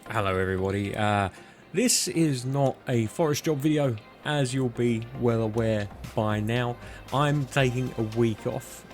Hello everybody, this is not a forest job video, as you'll be well aware by now. I'm taking a week off,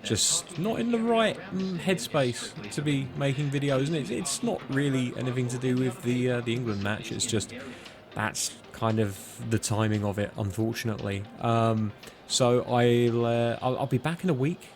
just not in the right headspace to be making videos, and it's not really anything to do with the England match. It's just that's kind of the timing of it, unfortunately. So I'll be back in a week.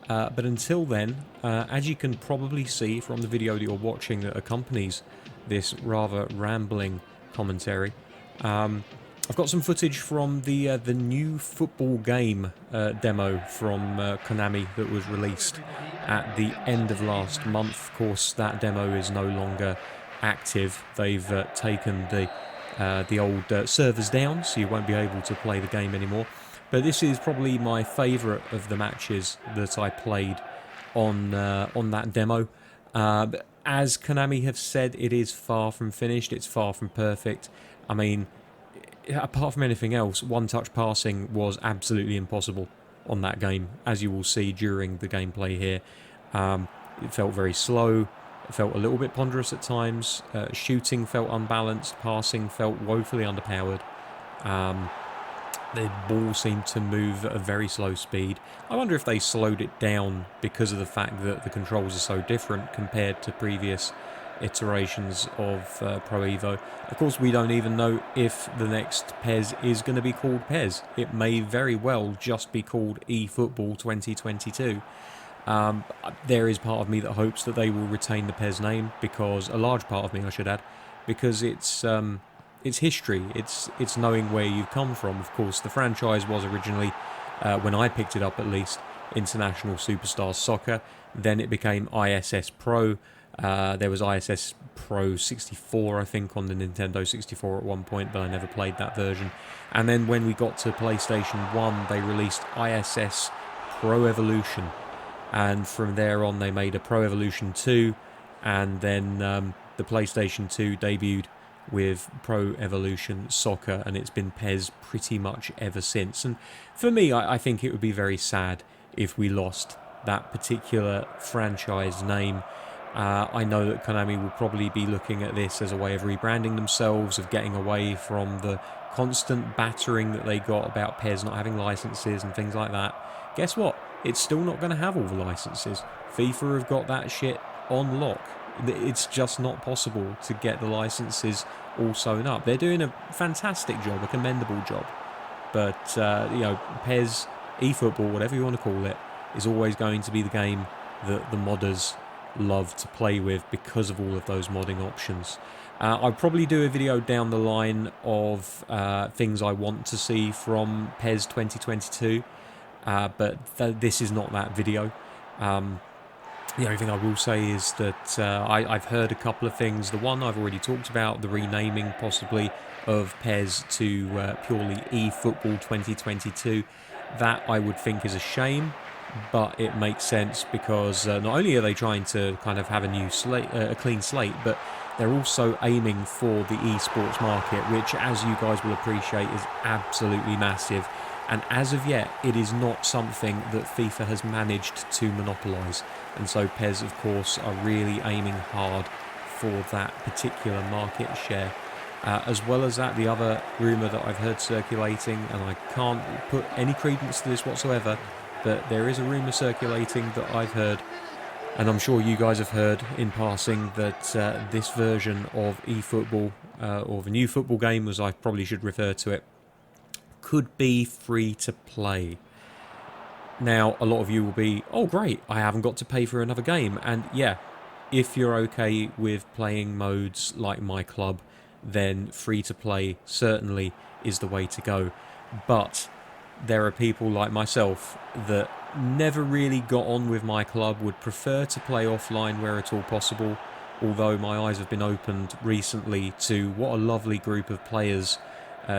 But until then, as you can probably see from the video that you're watching that accompanies this rather rambling commentary, I've got some footage from the new football game demo from Konami that was released at the end of last month. Of course, that demo is no longer active. They've taken the old servers down, so you won't be able to play the game anymore. But this is probably my favourite of the matches that I played on that demo. As Konami have said, it is far from finished. It's far from perfect. I mean, apart from anything else, one-touch passing was absolutely impossible on that game, as you will see during the gameplay here. It felt very slow. It felt a little bit ponderous at times. Shooting felt unbalanced. Passing felt woefully underpowered. The ball seemed to move at a very slow speed. I wonder if they slowed it down because of the fact that the controls are so different compared to previous iterations of Pro Evo. Of course, we don't even know if the next PES is going to be called PES. It may very well just be called eFootball 2022. There is part of me that hopes that they will retain the PES name, because a large part of me, I should add, because it's history, it's knowing where you've come from. Of course, the franchise was originally, when I picked it up at least, International Superstars Soccer. Then it became ISS Pro. There was ISS Pro 64, I think, on the Nintendo 64 at one point, but I never played that version. And then when we got to PlayStation 1, they released ISS Pro Evolution. And from there on, they made a Pro Evolution 2, and then the PlayStation 2 debuted with Pro Evolution Soccer, and it's been PES pretty much ever since. And for me, I think it would be very sad if we lost that particular franchise name. I know that Konami will probably be looking at this as a way of rebranding themselves, of getting away from the constant battering that they got about PES not having licenses and things like that. Guess what? It's still not going to have all the licenses. FIFA have got that shit on lock. It's just not possible to get the licenses all sewn up. They're doing a fantastic job, a commendable job. But, PES, eFootball, whatever you want to call it, is always going to be the game that the modders love to play with because of all of those modding options. I'll probably do a video down the line of things I want to see from PES 2022, but this is not that video. The only thing I will say is that I've heard a couple of things. The one I've already talked about, the renaming possibly of PES to purely eFootball 2022. That I would think is a shame, but it makes sense because not only are they trying to kind of have a new slate, a clean slate, but they're also aiming for the esports market, which, as you guys will appreciate, is absolutely massive. And as of yet, it is not something that FIFA has managed to monopolise. And so PES, of course, are really aiming hard for that particular market share. As well as that, the other rumour that I've heard circulating, and I can't put any credence to this whatsoever, but there is a rumour circulating that I've heard, and I'm sure you guys have heard in passing, that this version of eFootball, or the new football game, as I probably should refer to it, could be free to play. Now, a lot of you will be, oh great, I haven't got to pay for another game. And yeah, if you're okay with playing modes like My Club, then free to play certainly is the way to go. But there are people like myself that never really got on with My Club, would prefer to play offline where at all possible, although my eyes have been opened recently to what a lovely group of players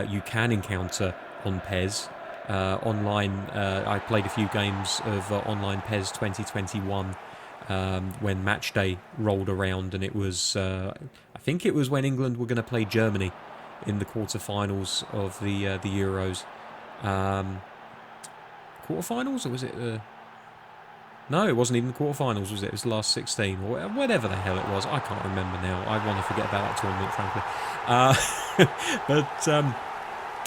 you can encounter on PES. Online, I played a few games of online PES 2021 when match day rolled around, and it was, I think it was when England were going to play Germany in the quarterfinals of the Euros. Quarterfinals, or was it No, it wasn't even the quarterfinals, was it? It was the last 16 or whatever the hell it was. I can't remember now. I want to forget about that tournament, frankly. But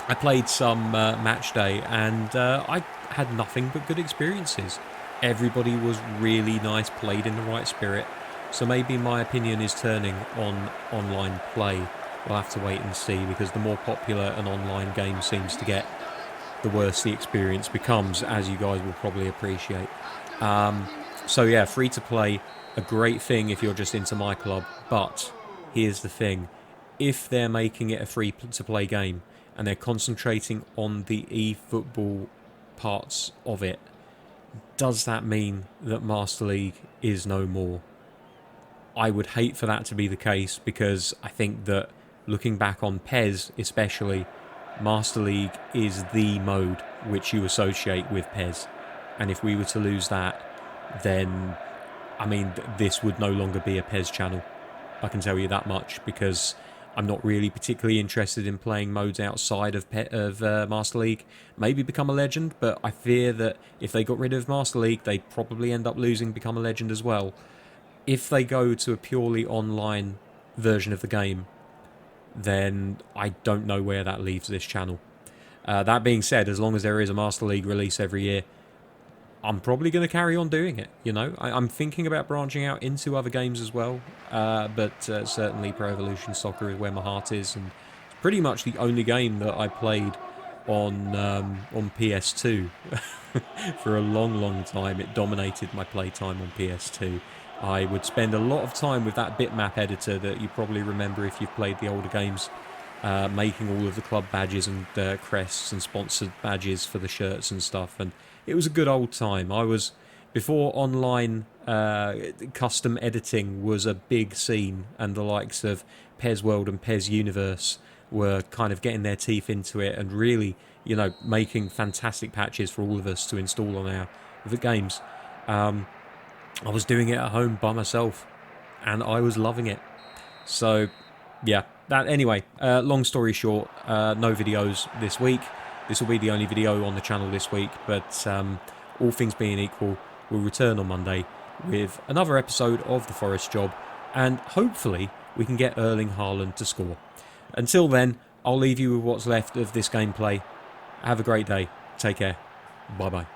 I played some match day, and I had nothing but good experiences. Everybody was really nice, played in the right spirit. So maybe my opinion is turning on online play. We'll have to wait and see, because the more popular an online game seems to get, the worse the experience becomes, as you guys will probably appreciate. So yeah, free to play, a great thing if you're just into my club, but here's the thing. If they're making it a free to play game and they're concentrating on the eFootball parts of it, does that mean that Master League is no more? I would hate for that to be the case, because I think that looking back on PES especially, Master League is the mode which you associate with PES. And if we were to lose that, then, I mean, this would no longer be a PES channel. I can tell you that much, because I'm not really particularly interested in playing modes outside of Master League. Maybe Become a Legend, but I fear that if they got rid of Master League, they'd probably end up losing Become a Legend as well. If they go to a purely online version of the game, then I don't know where that leaves this channel. That being said, as long as there is a Master League release every year, I'm probably going to carry on doing it. You know, I'm thinking about branching out into other games as well, but certainly Pro Evolution Soccer is where my heart is, and it's pretty much the only game that I played on PS2 for a long, long time. It dominated my playtime on PS2. I would spend a lot of time with that bitmap editor that you probably remember if you've played the older games, making all of the club badges and crests and sponsored badges for the shirts and stuff, and it was a good old time. Before online custom editing was a big scene, and the likes of PES World and PES Universe were kind of getting their teeth into it and really, you know, making fantastic patches for all of us to install on our games. I was doing it at home by myself, and I was loving it. So, yeah. Anyway, long story short, no videos this week. This will be the only video on the channel this week, but all things being equal, we'll return on Monday with another episode of The Forest Job, and hopefully we can get Erling Haaland to score. Until then, I'll leave you with what's left of this gameplay. Have a great day. Take care. Bye-bye.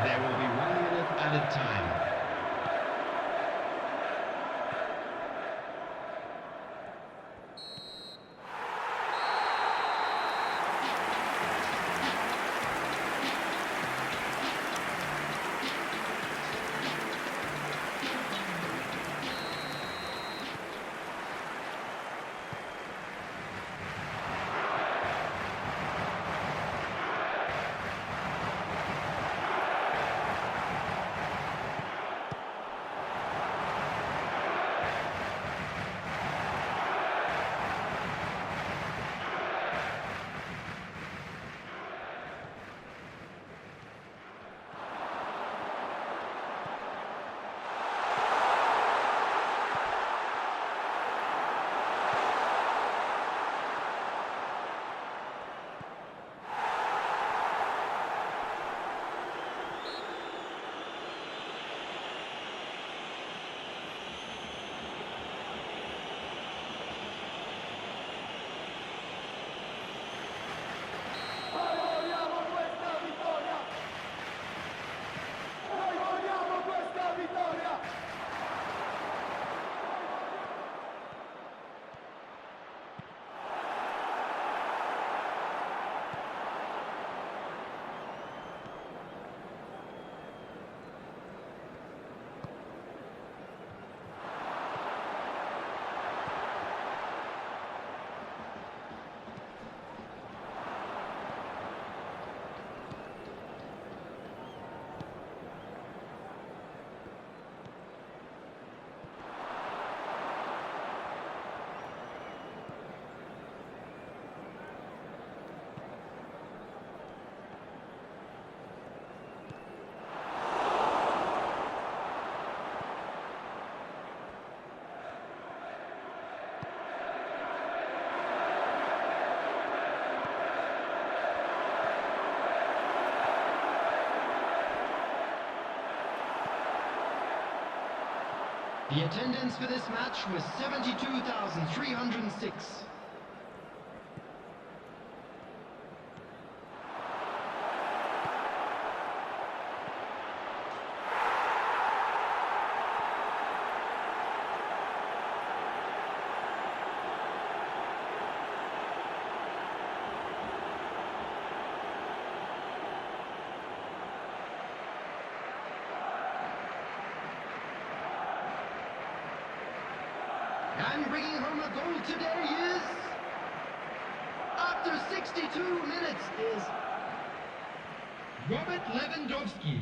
There will be 1 minute added time. The attendance for this match was 72,306. And bringing home a goal today is, after 62 minutes, is Robert Lewandowski.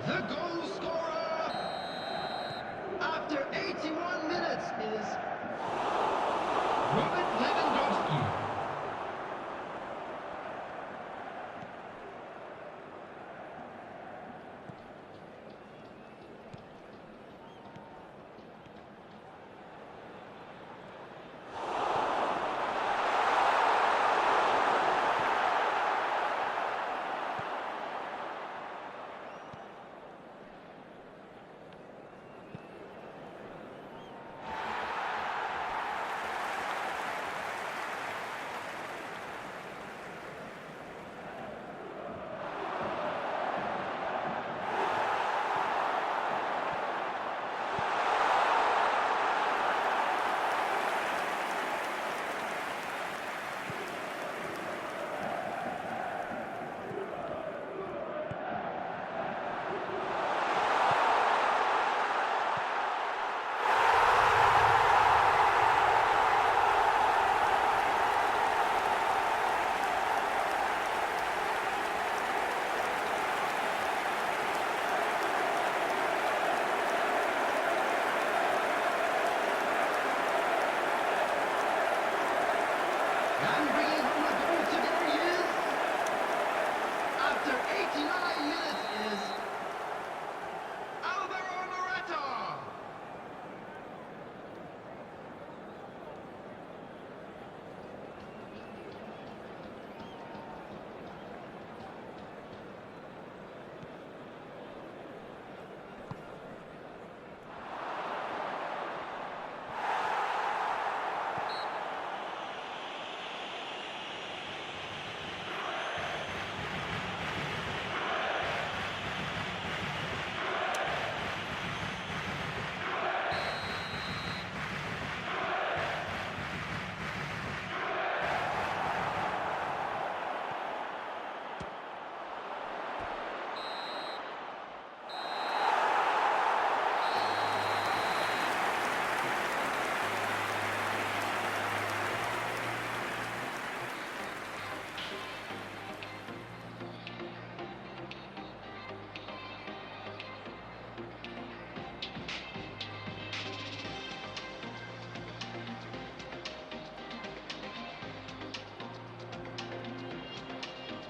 The goal scorer after 81 minutes is Robert Lewandowski. And bringing home the goal today is, after 89 minutes, is Alvaro Morata.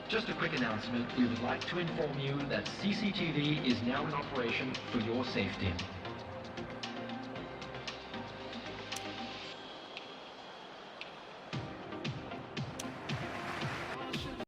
Just a quick announcement. We would like to inform you that CCTV is now in operation for your safety.